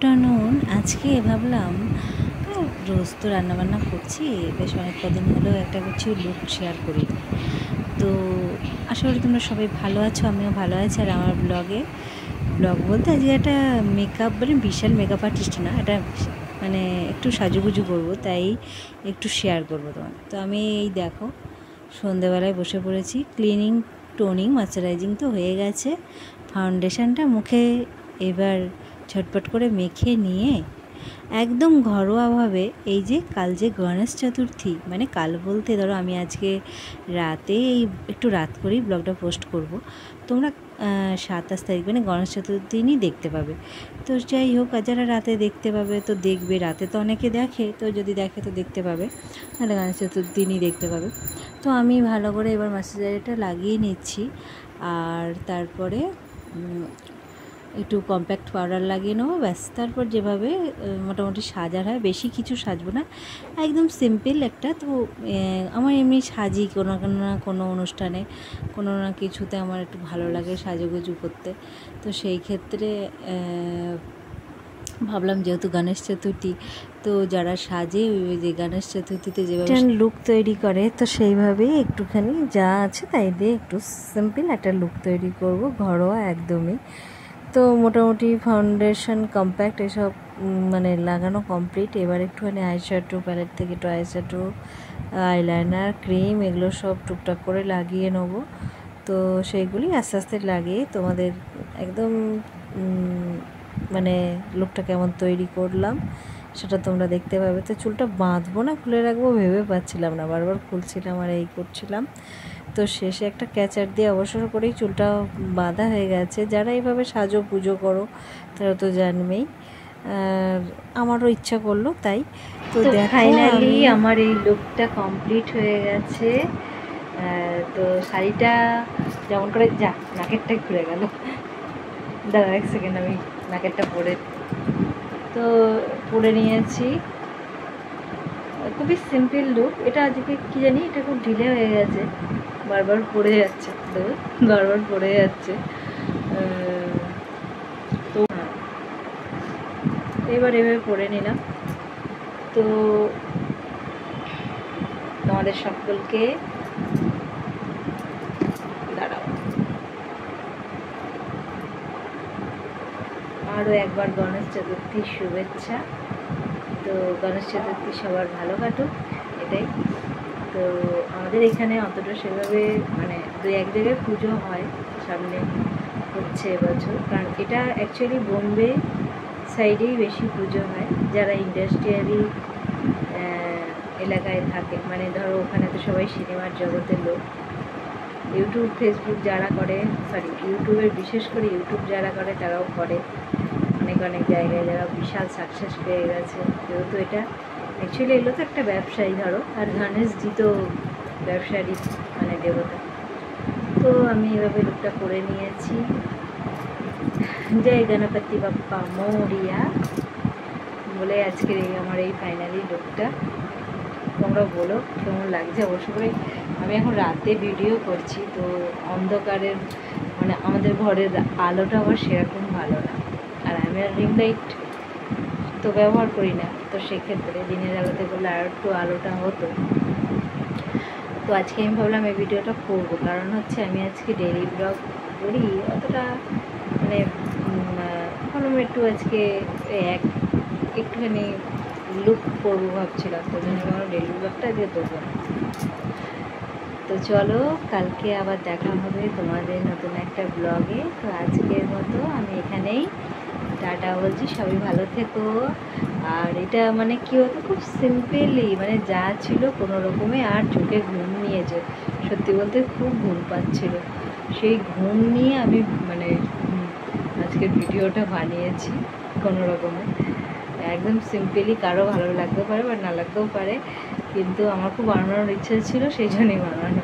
Afternoon. আজকে ভাবলাম রোজ তো রান্নাবান্না করছি, বেশ অনেক কদিন হলেও একটা কিছু লুক শেয়ার করি। তো আশা করি তোমরা সবাই ভালো আছো, আমিও ভালো আছি। আর আমার ব্লগ বলতে আজকে একটা মেকআপ, মানে বিশাল মেকআপ আর্টিস্ট না, এটা মানে একটু সাজুগুজু করবো, তাই একটু শেয়ার করবো তোমার। তো আমি এই দেখো সন্ধেবেলায় বসে পড়েছি। ক্লিনিং, টোনিং, ময়শ্চারাইজিং তো হয়ে গেছে। ফাউন্ডেশনটা মুখে এবার ঝটপট করে মেখে নিয়ে একদম ঘরোয়াভাবে, এই যে কাল যে গণেশ চতুর্থী, মানে কাল বলতে ধরো আমি আজকে রাতে একটু রাত করেই ব্লগটা পোস্ট করব। তোমরা 27 তারিখ মানে গণেশ চতুর্থী দিনই দেখতে পাবে। তো যাই হোক, যারা রাতে দেখতে পাবে তো দেখবে, রাতে তো অনেকে দেখে, তো যদি দেখে তো দেখতে পাবে, নাহলে গণেশ চতুর্থী দিনই দেখতে পাবে। তো আমি ভালো করে এবার ময়শ্চারাইজারটা লাগিয়ে নিচ্ছি, আর তারপরে একটু কম্প্যাক্ট পাউডার লাগিয়ে নেবো, ব্যাস। তারপর যেভাবে মোটামুটি সাজার হয়, বেশি কিছু সাজবো না, একদম সিম্পল একটা। তো আমার এমনি সাজি কোনো অনুষ্ঠানে, কোনো না কিছুতে আমার একটু ভালো লাগে সাজুগুজু করতে। তো সেই ক্ষেত্রে ভাবলাম যেহেতু গণেশ চতুর্থী, তো যারা সাজে ওই যে গণেশ চতুর্থীতে যেভাবে লুক তৈরি করে, তো সেইভাবেই একটুখানি যা আছে তাই দিয়ে একটু সিম্পল একটা লুক তৈরি করব, ঘরোয়া একদমই। তো মোটামুটি ফাউন্ডেশন, কম্প্যাক্ট এসব মানে লাগানো কমপ্লিট। এবার একটুখানি আইশ্যাডো প্যালেট থেকে একটু আইশ্যাডো, আইলাইনার, ক্রিম, এগুলো সব টুকটাক করে লাগিয়ে নেবো। তো সেইগুলি আস্তে আস্তে লাগিয়ে তোমাদের একদম মানে লুকটা কেমন তৈরি করলাম সেটা তোমরা দেখতে পাবে। তো চুলটা বাঁধবো না খুলে রাখবো ভেবে পাচ্ছিলাম না, বারবার খুলছিলাম আর এই করছিলাম। তো শেষে একটা ক্যাচার দিয়ে অবসর করেই চুলটা বাঁধা হয়ে গেছে। যারা এইভাবে সাজো পুজো করো তারা তো জানবেই, আর আমারও ইচ্ছা করলো তাই। তো ফাইনালি আমার এই লুকটা কমপ্লিট হয়ে গেছে। তো শাড়িটা যেমন করে, যা নাকেরটাই ঘুরে গেল, দাঁড়া এক সেকেন্ড, আমি নাকেরটা পরে নিয়েছি। খুবই সিম্পল লুক এটা। আজকে কি জানি এটা খুব ঢিলে হয়ে গেছে, বারবার পড়ে যাচ্ছে, তো এবার এভাবে পরে নিলাম। তো তোমাদের সকলকে দাঁড়াও আরও একবার গণেশ চতুর্থীর শুভেচ্ছা। তো গণেশ চতুর্থী সবার ভালো কাটুক, এটাই। তো আমাদের এখানে অতটা সেভাবে মানে দু এক জায়গায় পুজো হয়, সামনে হচ্ছে এবছর, কারণ এটা অ্যাকচুয়ালি বোম্বে সাইডেই বেশি পুজো হয়। যারা ইন্ডাস্ট্রিয়ালি এলাকায় থাকে, মানে ধরো ওখানে তো সবাই সিনেমার জগতের লোক, ইউটিউব ফেসবুক যারা করে, ইউটিউবের বিশেষ করে ইউটিউব যারা করে তারাও করে অনেক জায়গায়, যারা বিশাল সাকসেস পেয়ে গেছে। যেহেতু এটা অ্যাকচুয়ালি এগুলো তো একটা ব্যবসায়ী ধরো, আর গণেশজি তো ব্যবসায়ী মানে দেবতা। তো আমি এভাবে লুকটা করে নিয়েছি। জয় গণপতি বাপ্পা মোরিয়া বলে আজকের আমার এই ফাইনালি লুকটা। তোমরা বলো কেমন লাগছে অবশ্য করে। আমি এখন রাতে ভিডিও করছি, তো অন্ধকারের মানে আমাদের ঘরের আলোটা আবার সেরকম ভালো না, আর আমি আর রিং লাইট তো ব্যবহার করি না, তো সেক্ষেত্রে দিনের আলোতে করলে আর একটু আলোটা হতো। তো আজকে আমি ভাবলাম এই ভিডিওটা করবো, কারণ হচ্ছে আমি আজকে ডেইলি ব্লগ করি অতটা, মানে ভাবলাম একটু আজকে একটুখানি লুক করবো ভাবছিলাম, তো জন্য আমার ডেইলি ব্লগটা আজকে করবো না। তো চলো, কালকে আবার দেখা হবে তোমাদের নতুন একটা ব্লগে। তো আজকের মতো আমি এখানেই টাটা বলছি, সবাই ভালো থেকো। আর এটা মানে কী হতো, খুব সিম্পলি মানে যা ছিল কোনো রকমে, আর চোখে ঘুম নিয়েছে, সত্যি বলতে খুব ঘুম পাচ্ছিল, সেই ঘুম নিয়ে আমি মানে আজকের ভিডিওটা বানিয়েছি কোনো রকমে, একদম সিম্পলি। কারো ভালো লাগতেও পারে বা না লাগতেও পারে, কিন্তু আমার খুব বানানোর ইচ্ছা ছিল, সেই জন্যই বানানো।